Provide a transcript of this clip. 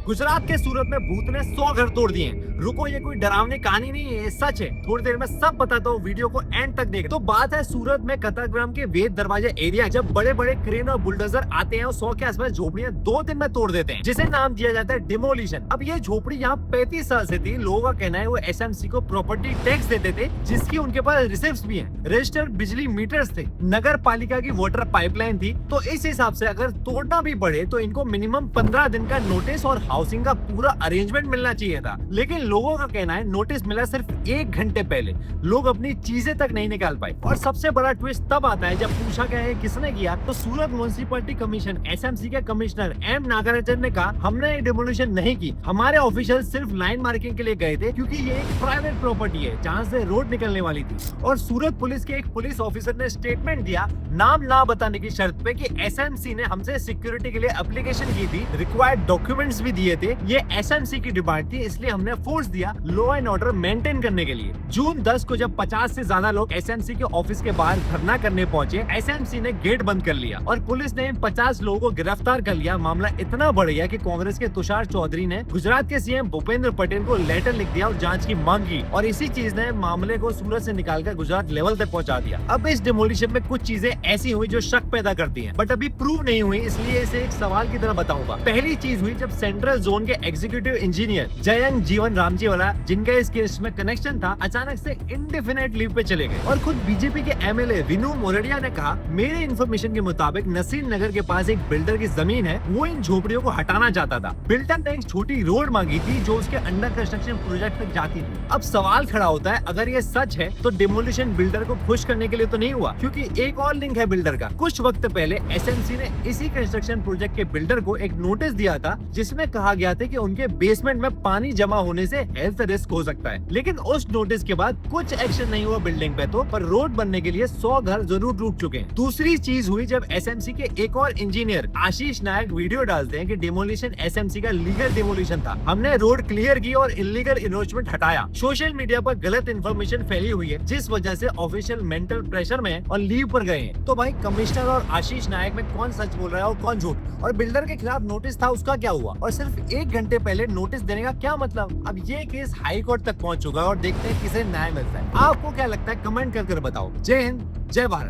गुजरात के सूरत में भूत ने 100 घर तोड़ दिए। रुको, ये कोई डरावनी कहानी नहीं है, ये सच है। थोड़ी देर में सब बताता हूँ, वीडियो को एंड तक देख। तो बात है सूरत में कतारग्राम के वेद दरवाजे एरिया। जब बड़े बड़े क्रेन और बुलडोजर आते हैं और 100 के आसपास झोपड़ियां 2 दिन में तोड़ देते हैं, जिसे नाम दिया जाता है डिमोलिशन। अब ये झोपड़ी यहाँ 35 साल से थी। लोगों का कहना है वो एसएमसी को प्रॉपर्टी टैक्स देते थे, जिसकी उनके पास रिसिप्ट भी है। रजिस्टर्ड बिजली मीटर्स थे, नगर पालिका की वाटर पाइपलाइन थी। तो इस हिसाब से अगर तोड़ना भी पड़े तो इनको मिनिमम 15 दिन का नोटिस और हाउसिंग का पूरा अरेंजमेंट मिलना चाहिए था। लेकिन लोगों का कहना है नोटिस मिला सिर्फ 1 घंटे पहले। लोग अपनी चीजें तक नहीं निकाल पाए। और सबसे बड़ा ट्विस्ट तब आता है जब पूछा गया है किसने किया, तो सूरत म्युनिसिपैलिटी कमीशन एसएमसी के कमिश्नर एम नागराजन ने कहा, हमने ये डिमोलिशन नहीं की। हमारे ऑफिशियल सिर्फ लाइन मार्किंग के लिए गए थे, क्योंकि ये एक प्राइवेट प्रॉपर्टी है जहाँ से रोड निकलने वाली थी। और सूरत पुलिस के एक पुलिस ऑफिसर ने स्टेटमेंट दिया, नाम ना बताने की शर्त पे, कि एसएमसी ने हमसे सिक्योरिटी के लिए एप्लीकेशन की थी, रिक्वायर्ड डॉक्यूमेंट्स भी दिए थे। ये एसएमसी की डिमांड थी, इसलिए हमने फोर्स दिया लॉ एंड ऑर्डर मेंटेन करने के लिए। जून 10 को जब 50 से ज्यादा लोग एसएमसी के ऑफिस के बाहर धरना करने पहुंचे, एसएमसी ने गेट बंद कर लिया और पुलिस ने इन 50 लोगों को गिरफ्तार कर लिया। मामला इतना बढ़ गया कि कांग्रेस के तुषार चौधरी ने गुजरात के सीएम भूपेंद्र पटेल को लेटर लिख दिया और जांच की मांग की। और इसी चीज ने मामले को सूरत से निकालकर गुजरात लेवल तक पहुंचा दिया। अब इस डिमोलिशन में कुछ चीजें ऐसी हुई जो शक पैदा करती हैं, बट अभी प्रूव नहीं हुई, इसलिए इसे एक सवाल की तरह बताऊंगा। पहली चीज हुई जब सेंट्रल जोन के एग्जीक्यूटिव इंजीनियर जयंग जीवन रामजी वाला, जिनका इस केस में कनेक्शन था, अचानक से इंडेफिनेट लीव पे चले गए। और खुद बीजेपी के एमएलए विनू मोरडिया ने कहा, मेरे इन्फॉर्मेशन के मुताबिक नसीर नगर के पास एक बिल्डर की जमीन है, वो इन झोपड़ियों को हटाना चाहता था। बिल्डर ने एक छोटी रोड मांगी थी जो उसके अंडर कंस्ट्रक्शन प्रोजेक्ट तक जाती थी। अब सवाल खड़ा होता है, अगर ये सच है तो डिमोलिशन बिल्डर को खुश करने के लिए तो नहीं हुआ, क्योंकि एक और लिंक है बिल्डर का। कुछ वक्त पहले एसएमसी ने इसी कंस्ट्रक्शन प्रोजेक्ट के बिल्डर को एक नोटिस दिया था, जिसमें कहा गया था कि उनके बेसमेंट में पानी जमा होने से हेल्थ रिस्क हो सकता है। लेकिन उस नोटिस के बाद कुछ एक्शन नहीं हुआ बिल्डिंग पे, तो पर रोड बनने के लिए 100 घर जरूर टूट चुके हैं। दूसरी चीज हुई जब एसएमसी के एक और इंजीनियर आशीष नायक वीडियो डालते हैं कि डिमोलिशन एसएमसी का लीगल डिमोलिशन था, हमने रोड क्लियर की और इलीगल इन्वेस्टमेंट हटाया। सोशल मीडिया पर गलत इन्फॉर्मेशन फैली हुई है, जिस वजह से ऑफिशियल मेंटल प्रेशर में और लीव पर गए हैं। तो भाई कमिश्नर और आशीष नायक में कौन सच बोल रहा है और कौन झूठ? और बिल्डर के खिलाफ नोटिस था, उसका क्या हुआ? और सिर्फ 1 घंटे पहले नोटिस देने का क्या मतलब? अब ये केस हाई कोर्ट तक पहुंच चुका है और देखते हैं किसे न्याय मिलता है। आपको क्या लगता है? कमेंट कर बताओ। जय हिंद, जय भारत।